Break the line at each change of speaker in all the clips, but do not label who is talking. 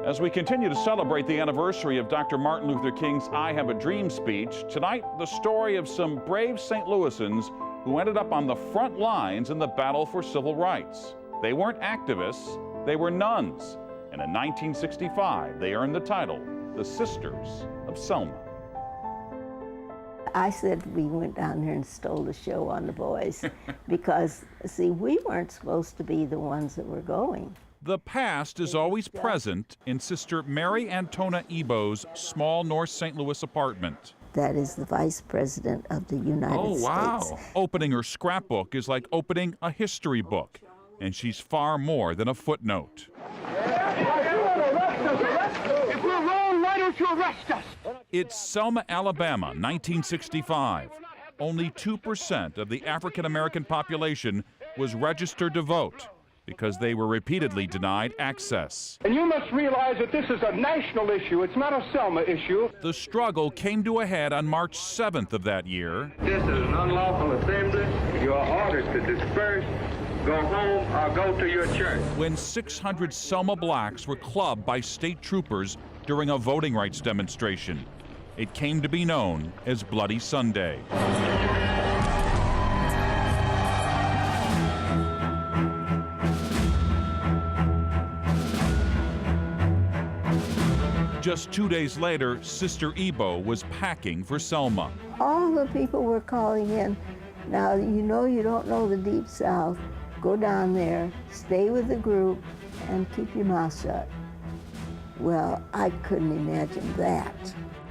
As we continue to celebrate the anniversary of Dr. Martin Luther King's I Have a Dream speech, tonight the story of some brave St. Louisans who ended up on the front lines in the battle for civil rights. They weren't activists, they were nuns. And in 1965, they earned the title, the Sisters of Selma.
I said we went down there and stole the show on the boys because, see, we weren't supposed to be the ones that were going.
The past is always present in Sister Mary Antona Ebo's small North St. Louis apartment.
That is the Vice President of the United States.
Opening her scrapbook is like opening a history book, and she's far more than a footnote.
If we're wrong, why don't you arrest us?
It's Selma, Alabama, 1965. Only 2% of the African American population was registered to vote, because they were repeatedly denied access.
And you must realize that this is a national issue. It's not a Selma issue.
The struggle came to a head on March 7th of that year.
This is an unlawful assembly. You are ordered to disperse, go home, or go to your church.
When 600 Selma blacks were clubbed by state troopers during a voting rights demonstration. It came to be known as Bloody Sunday. Just 2 days later, Sister Ebo was packing for Selma.
All the people were calling in. Now, you know you don't know the Deep South. Go down there, stay with the group, and keep your mouth shut. Well, I couldn't imagine that.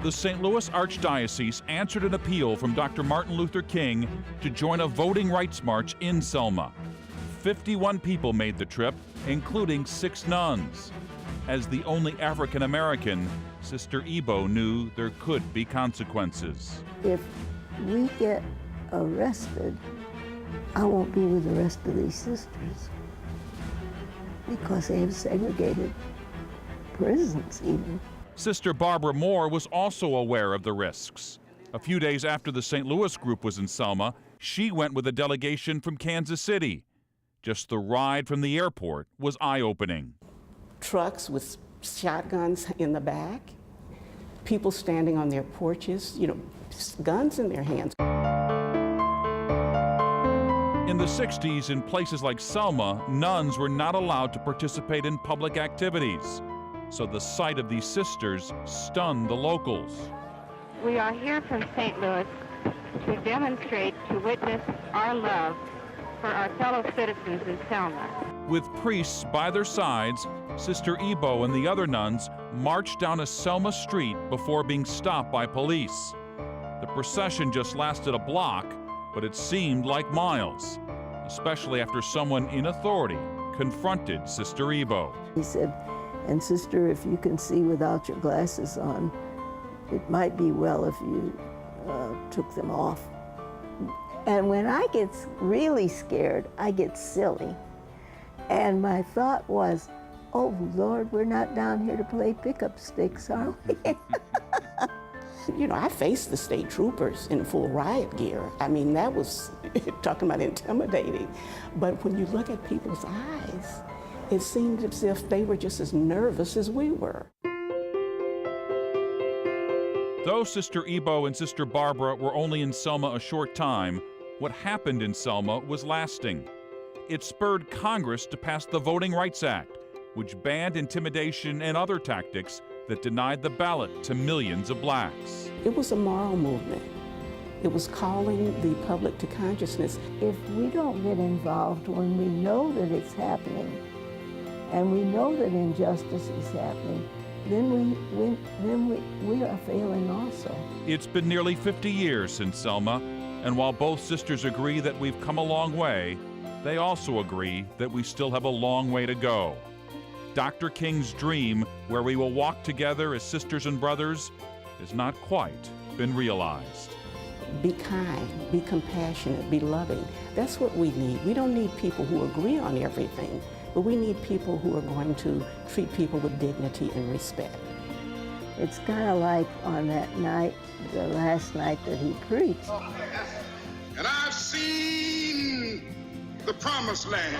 The St. Louis Archdiocese answered an appeal from Dr. Martin Luther King to join a voting rights march in Selma. 51 people made the trip, including 6 nuns. As the only African American, Sister Ebo knew there could be consequences.
If we get arrested, I won't be with the rest of these sisters because they have segregated prisons even.
Sister Barbara Moore was also aware of the risks. A few days after the St. Louis group was in Selma, she went with a delegation from Kansas City. Just the ride from the airport was eye-opening. Trucks
with shotguns in the back, people standing on their porches, guns in their hands.
In the 60s, in places like Selma, nuns were not allowed to participate in public activities. So the sight of these sisters stunned the locals.
We are here from St. Louis to demonstrate, to witness our love for our fellow citizens in Selma.
With priests by their sides, Sister Ebo and the other nuns marched down a Selma street before being stopped by police. The procession just lasted a block, but it seemed like miles, especially after someone in authority confronted Sister Ebo.
He said, "And sister, if you can see without your glasses on, it might be well if you took them off." And when I get really scared, I get silly. And my thought was, oh Lord, we're not down here to play pickup sticks, are we?
I faced the state troopers in full riot gear. I mean, that was talking about intimidating. But when you look at people's eyes, it seemed as if they were just as nervous as we were.
Though Sister Ebo and Sister Barbara were only in Selma a short time, what happened in Selma was lasting. It spurred Congress to pass the Voting Rights Act, which banned intimidation and other tactics that denied the ballot to millions of blacks.
It was a moral movement. It was calling the public to consciousness.
If we don't get involved when we know that it's happening, and we know that injustice is happening, then we are failing also.
It's been nearly 50 years since Selma, and while both sisters agree that we've come a long way, they also agree that we still have a long way to go. Dr. King's dream, where we will walk together as sisters and brothers, has not quite been realized.
Be kind, be compassionate, be loving. That's what we need. We don't need people who agree on everything, but we need people who are going to treat people with dignity and respect.
It's kind of like on that night, the last night that he preached.
And I've seen the promised land.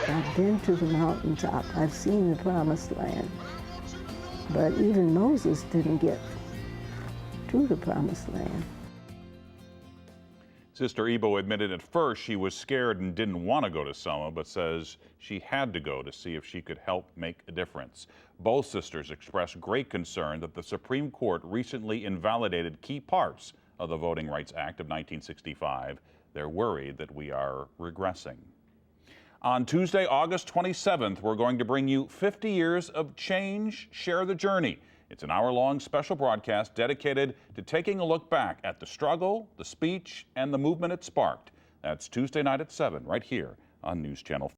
I've been to the mountaintop. I've seen the promised land. But even Moses didn't get to the promised land.
Sister Ebo admitted at first she was scared and didn't want to go to Selma, but says she had to go to see if she could help make a difference. Both sisters expressed great concern that the Supreme Court recently invalidated key parts of the Voting Rights Act of 1965. They're worried that we are regressing. On Tuesday, August 27th, we're going to bring you 50 Years of Change, Share the Journey. It's an hour-long special broadcast dedicated to taking a look back at the struggle, the speech, and the movement it sparked. That's Tuesday night at 7, right here on News Channel